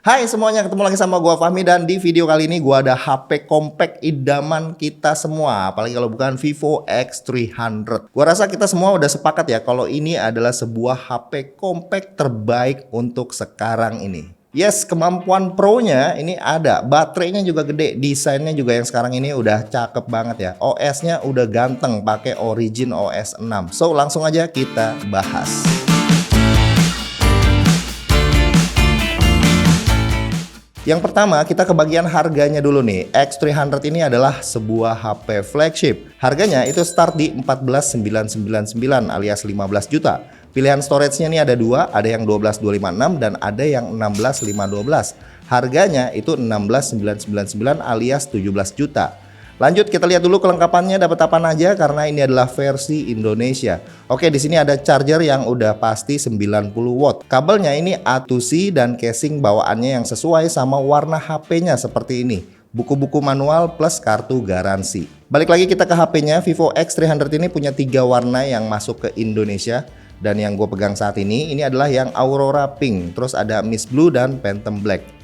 Hai semuanya, ketemu lagi sama gua Fahmi dan di video kali ini gua ada HP compact idaman kita semua, apalagi kalau bukan Vivo X300. Gua rasa kita semua udah sepakat ya kalau ini adalah sebuah HP compact terbaik untuk sekarang ini. Yes, kemampuan pro-nya ini ada, baterainya juga gede, desainnya juga yang sekarang ini udah cakep banget ya. OS-nya udah ganteng, pakai Origin OS 6. So, langsung aja kita bahas. Yang pertama, kita ke bagian harganya dulu nih. X300 ini adalah sebuah HP flagship. Harganya itu start di 14.999 alias 15 juta. Pilihan storage-nya nih ada dua, ada yang 12256 dan ada yang 16512. Harganya itu 16.999 alias 17 juta. Lanjut kita lihat dulu kelengkapannya dapat apa aja karena ini adalah versi Indonesia. Oke, di sini ada charger yang udah pasti 90 watt. Kabelnya ini A2C dan casing bawaannya yang sesuai sama warna HP-nya seperti ini. Buku-buku manual plus kartu garansi. Balik lagi kita ke HP-nya, Vivo X300 ini punya 3 warna yang masuk ke Indonesia. Dan yang gue pegang saat ini adalah yang Aurora Pink, terus ada Mist Blue dan Phantom Black.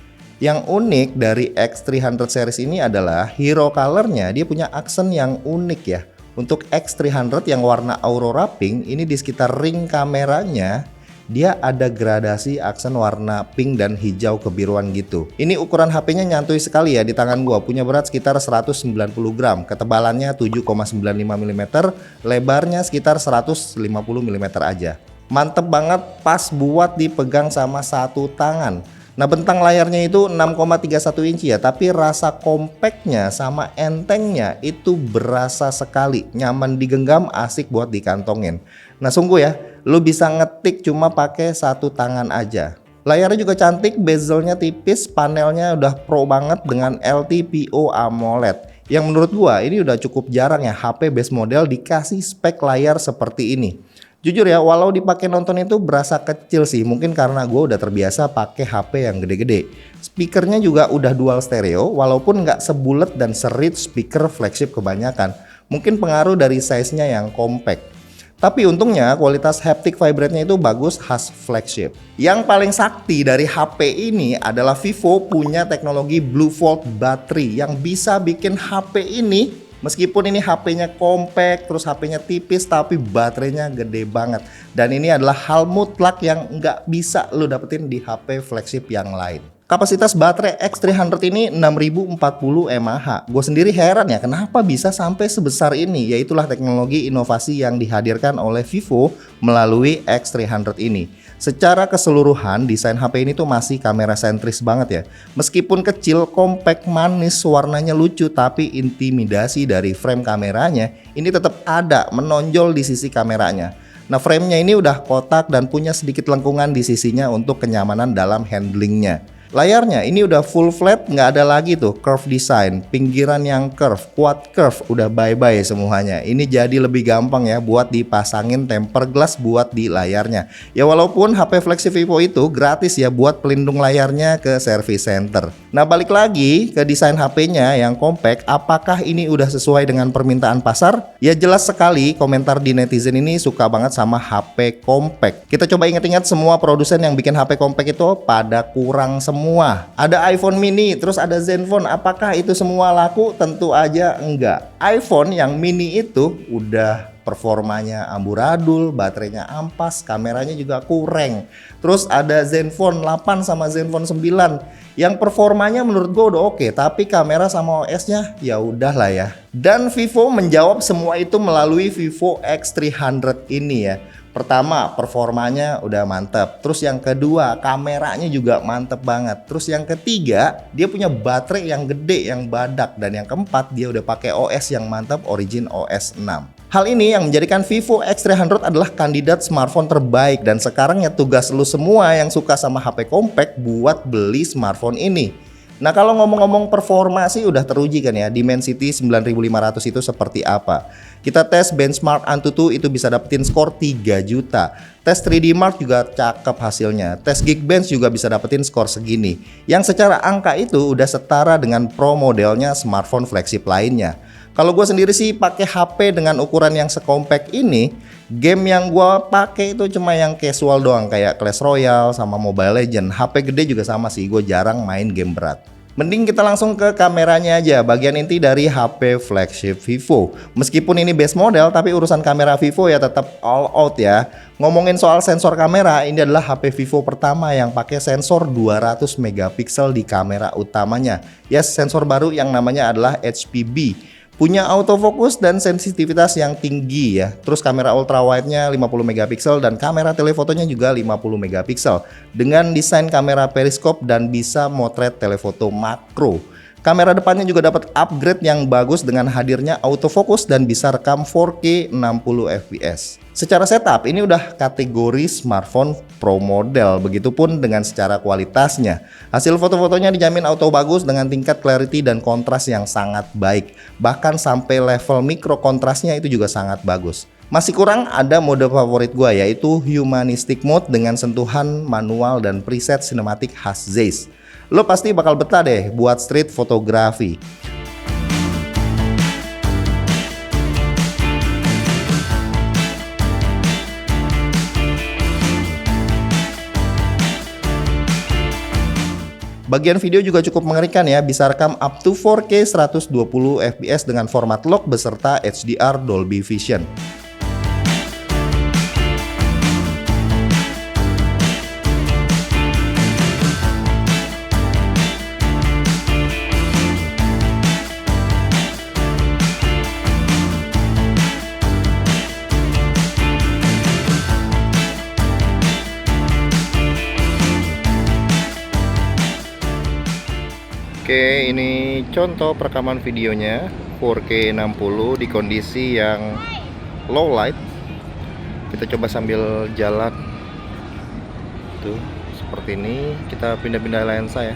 Yang unik dari X300 series ini adalah hero colornya dia punya aksen yang unik ya. Untuk X300 yang warna Aurora Pink ini di sekitar ring kameranya dia ada gradasi aksen warna pink dan hijau kebiruan gitu. Ini ukuran HP-nya nyantui sekali ya di tangan gua, punya berat sekitar 190 gram, ketebalannya 7,95 mm, lebarnya sekitar 150 mm aja. Mantep banget, pas buat dipegang sama satu tangan. Nah, bentang layarnya itu 6,31 inci ya, tapi rasa compactnya sama entengnya itu berasa sekali, nyaman digenggam, asik buat dikantongin. Nah, sungguh ya, lu bisa ngetik cuma pakai satu tangan aja. Layarnya juga cantik, bezelnya tipis, panelnya udah pro banget dengan LTPO AMOLED. Yang menurut gua ini udah cukup jarang ya HP base model dikasih spek layar seperti ini. Jujur ya, walau dipakai nonton itu berasa kecil sih, mungkin karena gue udah terbiasa pakai HP yang gede-gede. Speakernya juga udah dual stereo, walaupun nggak sebulet dan serit speaker flagship kebanyakan. Mungkin pengaruh dari size-nya yang compact. Tapi untungnya kualitas haptic vibrate-nya itu bagus khas flagship. Yang paling sakti dari HP ini adalah Vivo punya teknologi Blue Volt Battery yang bisa bikin HP ini meskipun ini HP-nya compact, terus HP-nya tipis, tapi baterainya gede banget. Dan ini adalah hal mutlak yang nggak bisa lo dapetin di HP flagship yang lain. Kapasitas baterai X300 ini 6040 mAh. Gue sendiri heran ya kenapa bisa sampai sebesar ini. Yaitulah teknologi inovasi yang dihadirkan oleh Vivo melalui X300 ini. Secara keseluruhan desain HP ini tuh masih kamera sentris banget ya. Meskipun kecil, compact, manis, warnanya lucu, tapi intimidasi dari frame kameranya ini tetap ada, menonjol di sisi kameranya. Nah, framenya ini udah kotak dan punya sedikit lengkungan di sisinya untuk kenyamanan dalam handlingnya. Layarnya ini udah full flat, nggak ada lagi tuh curve design, pinggiran yang curve, quad curve, udah bye-bye semuanya. Ini jadi lebih gampang ya buat dipasangin tempered glass buat di layarnya. Ya walaupun HP flagship Vivo itu gratis ya buat pelindung layarnya ke service center. Nah, balik lagi ke desain HP-nya yang compact, apakah ini udah sesuai dengan permintaan pasar? Ya jelas sekali komentar di netizen ini suka banget sama HP compact. Kita coba ingat-ingat semua produsen yang bikin HP compact itu pada kurang semua. Ada iPhone mini, terus ada Zenfone. Apakah itu semua laku? Tentu aja enggak. iPhone yang mini itu udah performanya amburadul, baterainya ampas, kameranya juga kurang. Terus ada Zenfone 8 sama Zenfone 9 yang performanya menurut gue udah oke, tapi kamera sama OS-nya ya udahlah ya. Dan Vivo menjawab semua itu melalui Vivo X300 ini ya. Pertama, performanya udah mantep. Terus yang kedua, kameranya juga mantep banget. Terus yang ketiga, dia punya baterai yang gede, yang badak. Dan yang keempat, dia udah pakai OS yang mantep, Origin OS 6. Hal ini yang menjadikan Vivo X300 adalah kandidat smartphone terbaik. Dan sekarang ya tugas lu semua yang suka sama HP compact buat beli smartphone ini. Nah, kalau ngomong-ngomong performa sih udah teruji kan ya, Dimensity 9500 itu seperti apa. Kita tes benchmark Antutu itu bisa dapetin skor 3 juta. Tes 3D Mark juga cakep hasilnya. Tes Geekbench juga bisa dapetin skor segini. Yang secara angka itu udah setara dengan pro modelnya smartphone flagship lainnya. Kalau gue sendiri sih pakai HP dengan ukuran yang sekompak ini, game yang gue pakai itu cuma yang casual doang kayak Clash Royale sama Mobile Legends. HP gede juga sama sih, gue jarang main game berat. Mending kita langsung ke kameranya aja, bagian inti dari HP flagship Vivo. Meskipun ini base model, tapi urusan kamera Vivo ya tetap all out ya. Ngomongin soal sensor kamera, ini adalah HP Vivo pertama yang pakai sensor 200 megapiksel di kamera utamanya. Yes, sensor baru yang namanya adalah HPB. Punya autofocus dan sensitivitas yang tinggi ya. Terus kamera ultrawide-nya 50 megapiksel dan kamera telefotonya juga 50 megapiksel. Dengan desain kamera periskop dan bisa motret telefoto makro. Kamera depannya juga dapat upgrade yang bagus dengan hadirnya autofocus dan bisa rekam 4K 60 fps. Secara setup ini udah kategori smartphone pro model, begitupun dengan secara kualitasnya. Hasil foto-fotonya dijamin auto bagus dengan tingkat clarity dan kontras yang sangat baik. Bahkan sampai level mikro kontrasnya itu juga sangat bagus. Masih kurang ada mode favorit gua yaitu humanistic mode dengan sentuhan manual dan preset sinematik khas Zeiss. Lo pasti bakal betah deh buat street fotografi. Bagian video juga cukup mengerikan ya, bisa rekam up to 4K 120 fps dengan format log beserta HDR Dolby Vision. Oke, ini contoh perekaman videonya 4K 60 di kondisi yang low light. Kita coba sambil jalan. Tuh, seperti ini. Kita pindah-pindah lensa ya.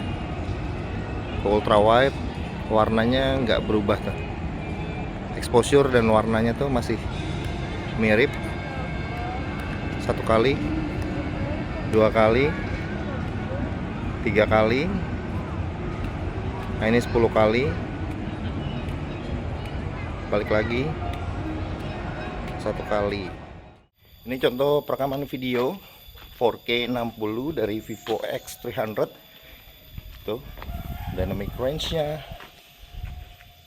Ultra wide, warnanya nggak berubah tuh. Exposure dan warnanya tuh masih mirip. 1 kali, 2 kali, 3 kali. Nah ini 10 kali, balik lagi 1 kali. Ini contoh perekaman video 4K 60 dari Vivo X300. Tuh dynamic range nya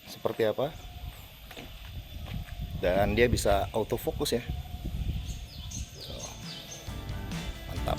seperti apa, dan dia bisa autofocus ya. Mantap.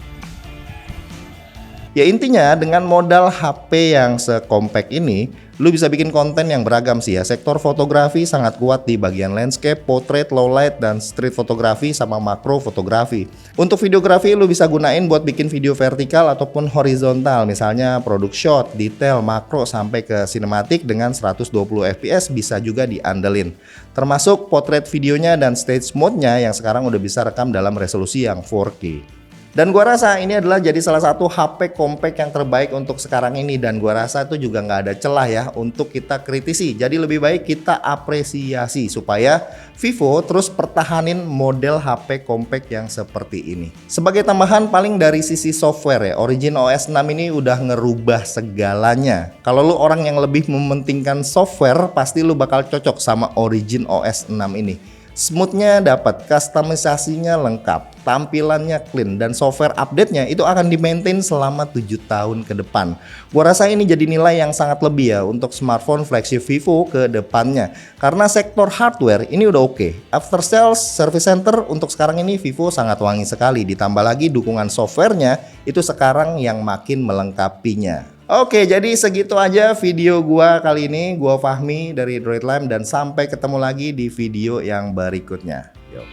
Ya intinya dengan modal HP yang sekompak ini, lu bisa bikin konten yang beragam sih ya. Sektor fotografi sangat kuat di bagian landscape, portrait, low light, dan street fotografi sama makro fotografi. Untuk videografi lu bisa gunain buat bikin video vertikal ataupun horizontal, misalnya product shot, detail, makro sampai ke sinematik dengan 120 fps bisa juga diandelin. Termasuk portrait videonya dan stage mode-nya yang sekarang udah bisa rekam dalam resolusi yang 4K. Dan gua rasa ini adalah jadi salah satu HP compact yang terbaik untuk sekarang ini, dan gua rasa itu juga nggak ada celah ya untuk kita kritisi. Jadi lebih baik kita apresiasi supaya Vivo terus pertahanin model HP compact yang seperti ini. Sebagai tambahan paling dari sisi software ya, Origin OS 6 ini udah ngerubah segalanya. Kalau lu orang yang lebih mementingkan software, pasti lu bakal cocok sama Origin OS 6 ini. Smoothnya dapat, customisasinya lengkap, tampilannya clean, dan software update-nya itu akan di-maintain selama 7 tahun ke depan. Gua rasa ini jadi nilai yang sangat lebih ya untuk smartphone flagship Vivo ke depannya. Karena sektor hardware ini udah oke. After sales, service center untuk sekarang ini Vivo sangat wangi sekali. Ditambah lagi dukungan software-nya itu sekarang yang makin melengkapinya. Oke, jadi segitu aja video gua kali ini. Gua Fahmi dari Droid Lamp, dan sampai ketemu lagi di video yang berikutnya. Yo.